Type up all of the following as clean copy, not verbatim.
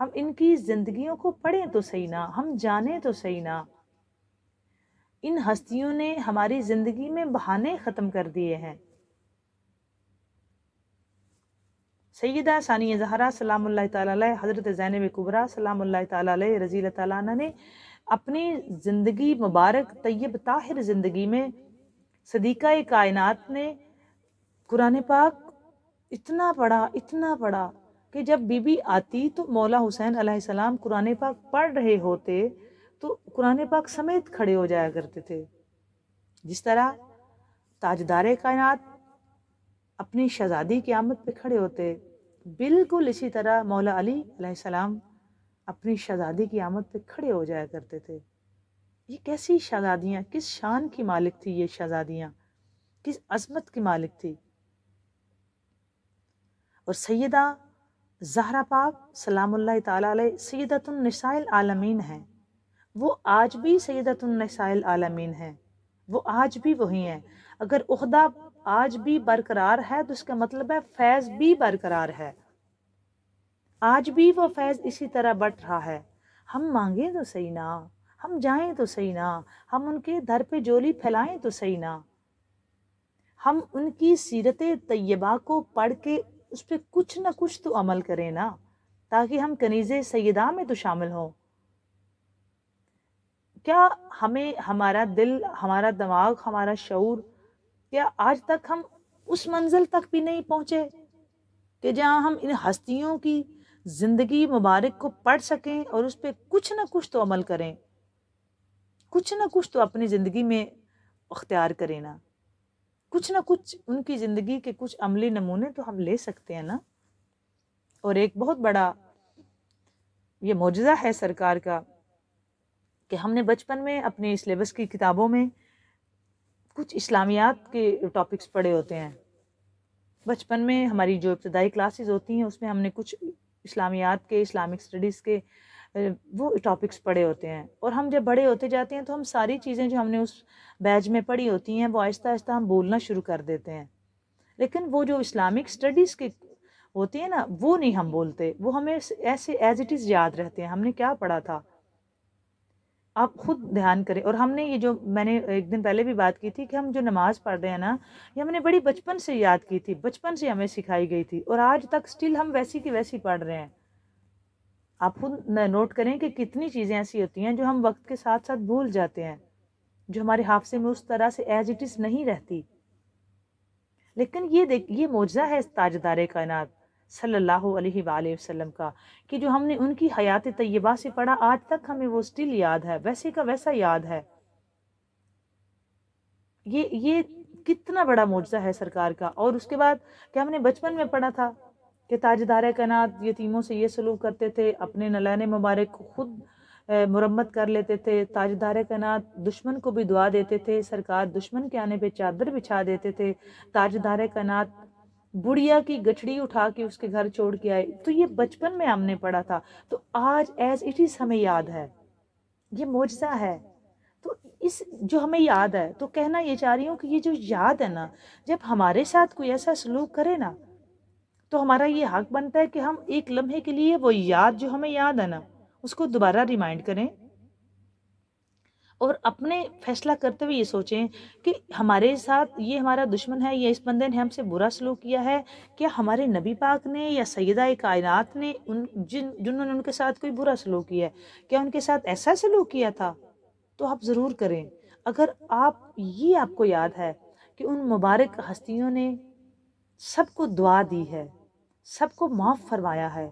ہم ان کی زندگیوں کو پڑھیں تو صحیح نا، ہم جانیں تو صحیح نا۔ ان ہستیوں نے ہماری زندگی میں بہانے ختم کر دیے ہیں۔ سیدہ ثانیہ زہرا سلام اللہ تعالیٰ علیہ، حضرت زینب کبریٰ سلام اللہ تعالیٰ علیہ رضی اللہ تعالیٰ عنہ نے اپنی زندگی مبارک طیب طاہر زندگی میں صدیقہ کائنات نے قرآن پاک اتنا پڑھا کہ جب بی بی آتی تو مولا حسین علیہ السلام قرآن پاک پڑھ رہے ہوتے تو قرآن پاک سمیت کھڑے ہو جایا کرتے تھے۔ جس طرح تاجدار کائنات اپنی شہزادی کی آمد پہ کھڑے ہوتے، بالکل اسی طرح مولا علی علیہ السلام اپنی شہزادی کی آمد پہ کھڑے ہو جایا کرتے تھے۔ یہ کیسی شہزادیاں، کس شان کی مالک تھی یہ شہزادیاں، کس عظمت کی مالک تھی۔ اور سیدہ زہرا پاک سلام اللہ تعالیٰ علیہ سیدۃ النساء العالمین ہیں، وہ آج بھی سیدۃ النساء العالمین ہیں، وہ آج بھی وہی ہیں۔ اگر عہدہ آج بھی برقرار ہے تو اس کا مطلب ہے فیض بھی برقرار ہے، آج بھی وہ فیض اسی طرح بٹ رہا ہے۔ ہم مانگیں تو صحیح نا، ہم جائیں تو صحیح نا، ہم ان کے در پہ جولی پھیلائیں تو صحیح نا، ہم ان کی سیرت طیبہ کو پڑھ کے اس پہ کچھ نہ کچھ تو عمل کریں نا، تاکہ ہم کنیز سیدہ میں تو شامل ہوں۔ کیا ہمیں ہمارا دل، ہمارا دماغ، ہمارا شعور، کیا آج تک ہم اس منزل تک بھی نہیں پہنچے کہ جہاں ہم ان ہستیوں کی زندگی مبارک کو پڑھ سکیں اور اس پہ کچھ نہ کچھ تو عمل کریں، کچھ نہ کچھ تو اپنی زندگی میں اختیار کریں نا، کچھ نہ کچھ ان کی زندگی کے کچھ عملی نمونے تو ہم لے سکتے ہیں نا۔ اور ایک بہت بڑا یہ معجزہ ہے سرکار کا کہ ہم نے بچپن میں اپنی سلیبس کی کتابوں میں کچھ اسلامیات کے ٹاپکس پڑھے ہوتے ہیں۔ بچپن میں ہماری جو ابتدائی کلاسز ہوتی ہیں اس میں ہم نے کچھ اسلامیات کے، اسلامک اسٹڈیز کے وہ ٹاپکس پڑھے ہوتے ہیں، اور ہم جب بڑے ہوتے جاتے ہیں تو ہم ساری چیزیں جو ہم نے اس بیچ میں پڑھی ہوتی ہیں وہ آہستہ آہستہ ہم بولنا شروع کر دیتے ہیں، لیکن وہ جو اسلامک اسٹڈیز کے ہوتی ہیں نا وہ نہیں ہم بولتے، وہ ہمیں ایسے ایز اٹ از یاد رہتے ہیں، ہم نے کیا پڑھا تھا۔ آپ خود دھیان کریں، اور ہم نے یہ جو میں نے ایک دن پہلے بھی بات کی تھی کہ ہم جو نماز پڑھ رہے ہیں نا یہ ہم نے بڑی بچپن سے یاد کی تھی، بچپن سے ہمیں سکھائی گئی تھی، اور آج تک سٹل ہم ویسی کی ویسی پڑھ رہے ہیں۔ آپ خود نوٹ کریں کہ کتنی چیزیں ایسی ہوتی ہیں جو ہم وقت کے ساتھ ساتھ بھول جاتے ہیں، جو ہمارے حافظے میں اس طرح سے ایز اٹ از نہیں رہتی۔ لیکن یہ معجزہ ہے تاجدار کائنات صلی اللہ علیہ وآلہ وسلم کا کہ جو ہم نے ان کی حیات طیبہ سے پڑھا آج تک ہمیں وہ سٹل یاد ہے، ویسے کا ویسا یاد ہے۔ یہ کتنا بڑا معجزہ ہے سرکار کا۔ اور اس کے بعد کہ ہم نے بچپن میں پڑھا تھا کہ تاجدار کائنات یتیموں سے یہ سلوک کرتے تھے، اپنے نلین مبارک کو خود مرمت کر لیتے تھے، تاجدار کائنات دشمن کو بھی دعا دیتے تھے، سرکار دشمن کے آنے پہ چادر بچھا دیتے تھے، تاجدار کائنات بڑھیا کی گٹھڑی اٹھا کے اس کے گھر چھوڑ کے آئے۔ تو یہ بچپن میں ہم نے پڑھا تھا، تو آج ایز اٹ از ہمیں یاد ہے، یہ معجزہ ہے۔ تو اس جو ہمیں یاد ہے تو کہنا یہ چاہ رہی ہوں کہ یہ جو یاد ہے نا، جب ہمارے ساتھ کوئی ایسا سلوک کرے نا تو ہمارا یہ حق بنتا ہے کہ ہم ایک لمحے کے لیے وہ یاد جو ہمیں یاد ہے نا اس کو دوبارہ ریمائنڈ کریں، اور اپنے فیصلہ کرتے ہوئے یہ سوچیں کہ ہمارے ساتھ یہ ہمارا دشمن ہے، یہ اس بندے نے ہم سے برا سلوک کیا ہے، کیا ہمارے نبی پاک نے یا سیدہ کائنات نے جنہوں نے ان کے ساتھ کوئی برا سلوک کیا ہے کیا ان کے ساتھ ایسا سلوک کیا تھا؟ تو آپ ضرور کریں۔ اگر آپ کو یاد ہے کہ ان مبارک ہستیوں نے سب کو دعا دی ہے، سب کو معاف فرمایا ہے،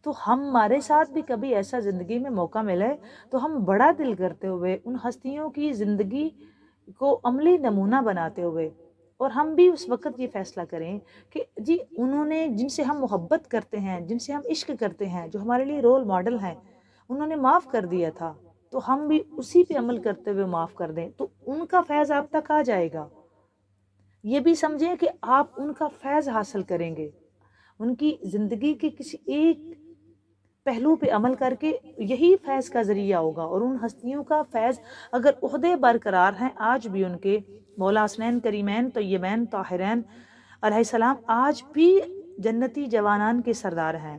تو ہمارے ساتھ بھی کبھی ایسا زندگی میں موقع ملے تو ہم بڑا دل کرتے ہوئے ان ہستیوں کی زندگی کو عملی نمونہ بناتے ہوئے، اور ہم بھی اس وقت یہ فیصلہ کریں کہ جی انہوں نے جن سے ہم محبت کرتے ہیں، جن سے ہم عشق کرتے ہیں، جو ہمارے لیے رول ماڈل ہیں، انہوں نے معاف کر دیا تھا تو ہم بھی اسی پہ عمل کرتے ہوئے معاف کر دیں، تو ان کا فیض آپ تک آ جائے گا۔ یہ بھی سمجھیں کہ آپ ان کا فیض حاصل کریں گے، ان کی زندگی کے کسی ایک پہلو پہ عمل کر کے یہی فیض کا ذریعہ ہوگا۔ اور ان ہستیوں کا فیض اگر عہدے برقرار ہیں آج بھی، ان کے مولا حسنین کریمین طیبین طاہرین علیہ السلام آج بھی جنتی جوانان کے سردار ہیں،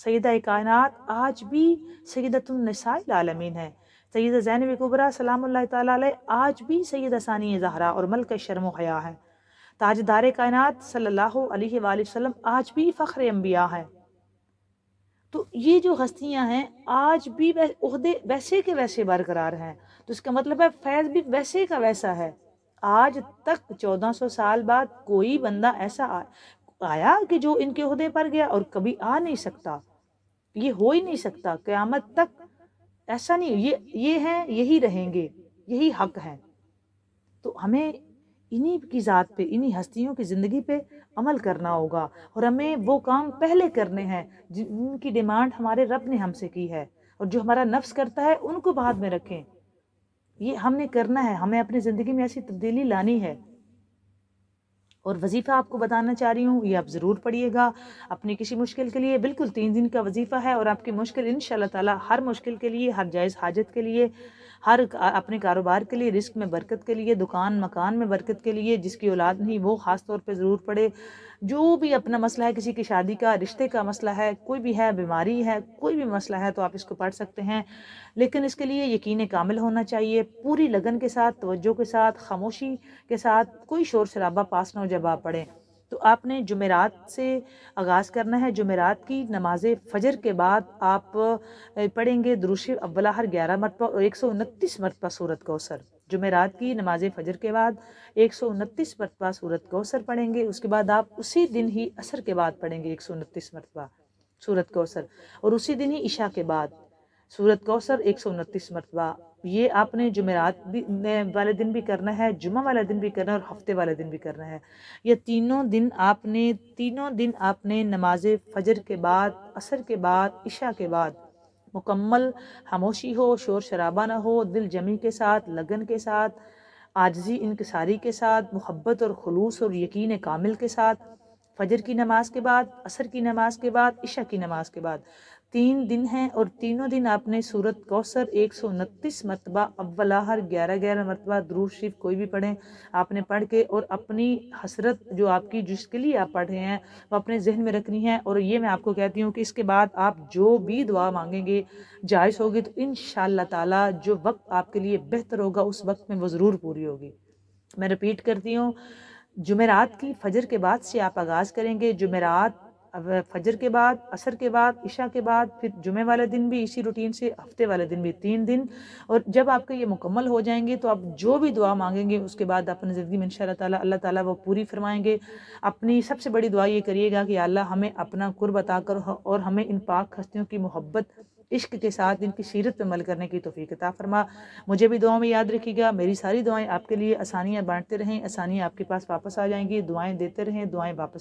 سیدہ کائنات آج بھی سیدۃ النساء العالمین ہے، سیدہ زینب کبریٰ سلام اللہ تعالیٰ علیہ آج بھی سیدہ ثانی زہرا اور ملکہ شرم و حیا ہے، تاجدار کائنات صلی اللہ علیہ وآلہ وسلم آج بھی فخر انبیاء ہے۔ تو یہ جو ہستیاں ہیں آج بھی عہدے ویسے کے ویسے برقرار ہیں، تو اس کا مطلب ہے فیض بھی ویسے کا ویسا ہے۔ آج تک 1400 سال بعد کوئی بندہ ایسا آیا کہ جو ان کے عہدے پر گیا، اور کبھی آ نہیں سکتا، یہ ہو ہی نہیں سکتا قیامت تک، ایسا نہیں، یہ ہیں، یہی رہیں گے، یہی حق ہے۔ تو ہمیں انہی کی ذات پہ، انہی ہستیوں کی زندگی پہ عمل کرنا ہوگا، اور ہمیں وہ کام پہلے کرنے ہیں جن کی ڈیمانڈ ہمارے رب نے ہم سے کی ہے، اور جو ہمارا نفس کرتا ہے ان کو بعد میں رکھیں۔ یہ ہم نے کرنا ہے، ہمیں اپنی زندگی میں ایسی تبدیلی لانی ہے۔ اور وظیفہ آپ کو بتانا چاہ رہی ہوں، یہ آپ ضرور پڑھیے گا اپنی کسی مشکل کے لیے، بالکل 3 دن کا وظیفہ ہے، اور آپ کی مشکل انشاءاللہ تعالی ہر مشکل کے لیے، ہر جائز حاجت کے لیے، ہر اپنے کاروبار کے لیے، رزق میں برکت کے لیے، دکان مکان میں برکت کے لیے، جس کی اولاد نہیں وہ خاص طور پہ ضرور پڑھے، جو بھی اپنا مسئلہ ہے، کسی کی شادی کا، رشتے کا مسئلہ ہے، کوئی بھی ہے، بیماری ہے، کوئی بھی مسئلہ ہے، تو آپ اس کو پڑھ سکتے ہیں، لیکن اس کے لیے یقین کامل ہونا چاہیے، پوری لگن کے ساتھ، توجہ کے ساتھ، خاموشی کے ساتھ، کوئی شور شرابہ پاس نہ ہو جب آپ پڑھیں۔ تو آپ نے جمعرات سے آغاز کرنا ہے، جمعرات کی نماز فجر کے بعد آپ پڑھیں گے درود شریف اولہ ہر 11 مرتبہ اور 129 مرتبہ سورۃ کوثر۔ جمعرات کی نماز فجر کے بعد 129 مرتبہ سورۃ کوثر پڑھیں گے، اس کے بعد آپ اسی دن ہی عصر کے بعد پڑھیں گے 129 مرتبہ سورۃ کوثر، اور اسی دن ہی عشاء کے بعد سورۃ کوثر 129 مرتبہ۔ یہ آپ نے جمعرات والے دن بھی کرنا ہے، جمعہ والے دن بھی کرنا ہے، اور ہفتے والے دن بھی کرنا ہے۔ یہ تینوں دن آپ نے نماز فجر کے بعد، عصر کے بعد، عشاء کے بعد مکمل خاموشی ہو، شور شرابہ نہ ہو، دل جمی کے ساتھ، لگن کے ساتھ، عاجزی انکساری کے ساتھ، محبت اور خلوص اور یقین کامل کے ساتھ، فجر کی نماز کے بعد، عصر کی نماز کے بعد، عشاء کی نماز کے بعد 3 دن ہیں، اور تینوں دن آپ نے سورۃ کوثر 129 مرتبہ اولہ ہر 11 مرتبہ درود شریف کوئی بھی پڑھیں آپ نے پڑھ کے، اور اپنی حسرت جو آپ کی جس کے لیے آپ پڑھ رہے ہیں وہ اپنے ذہن میں رکھنی ہے۔ اور یہ میں آپ کو کہتی ہوں کہ اس کے بعد آپ جو بھی دعا مانگیں گے جائز ہوگی تو انشاءاللہ تعالی جو وقت آپ کے لیے بہتر ہوگا اس وقت میں وہ ضرور پوری ہوگی۔ میں ریپیٹ کرتی ہوں، جمعرات کی فجر کے بعد سے آپ آغاز کریں گے، جمعرات فجر کے بعد، عصر کے بعد، عشاء کے بعد، پھر جمعہ والے دن بھی اسی روٹین سے، ہفتے والے دن بھی 3 دن، اور جب آپ کے یہ مکمل ہو جائیں گے تو آپ جو بھی دعا مانگیں گے اس کے بعد اپنی زندگی میں انشاءاللہ تعالی اللہ تعالیٰ وہ پوری فرمائیں گے۔ اپنی سب سے بڑی دعا یہ کریے گا کہ یا اللہ ہمیں اپنا قرب عطا کر، اور ہمیں ان پاک ہستیوں کی محبت، عشق کے ساتھ ان کی سیرت پہ عمل کرنے کی توفیق عطا فرما۔ مجھے بھی دعاؤں میں یاد رکھیے گا، میری ساری دعائیں آپ کے لیے آسانیاں بانٹتے رہیں، آسانیاں آپ کے پاس واپس آ جائیں گی، دعائیں دیتے رہیں، دعائیں واپس